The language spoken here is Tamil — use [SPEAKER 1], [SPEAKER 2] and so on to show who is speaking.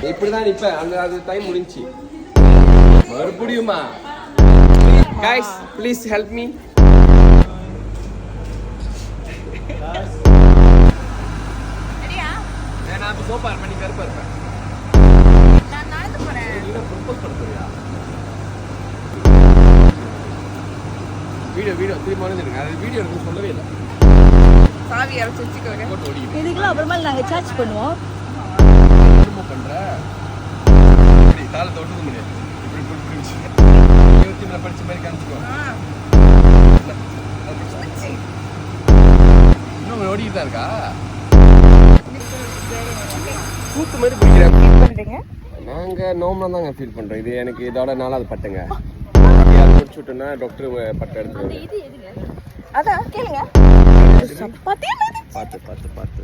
[SPEAKER 1] இப்படிதான் இப்ப அந்த டைம் முடிஞ்சு மறுபடியுமா guys please help me நான் அப்ப சோப்பா பண்ணி கருப்பா இருப்பேன்
[SPEAKER 2] நான் நடந்து போறேன்
[SPEAKER 1] நீங்க ப்ரோபோஸ் பண்ண போறியா வீடியோ திரும்ப வந்துருங்க அது வீடியோ எனக்கு சொல்லவே இல்லை
[SPEAKER 2] சாவி அரைச்சு வச்சுக்கோங்க
[SPEAKER 1] போட்டு ஓடிக்கிட்டு
[SPEAKER 3] இதுக்கெல்லாம் அப்புறமா நாங்க சார்ஜ் பண்ணுவோம்
[SPEAKER 1] என்னமோ பண்ற இப்படி தாளை தொட்டது முடியாது இப்படி புடிச்சு 20 படிச்ச மாதிரி காமிச்சுக்கோ இன்னும் ஓடிக்கிட்டு தான் இருக்கா கூத்து மாதிரி பிடிக்கிறேன் நாங்க நோம்பலாம் தாங்க ஃபீல் பண்றோம் இது எனக்கு இதோட 4வது பட்டுங்க அது முடிச்சு விட்டோம்னா டாக்டர் பட்டு எடுத்துருவாங்க
[SPEAKER 2] அதான் கேளுங்க
[SPEAKER 1] பார்த்து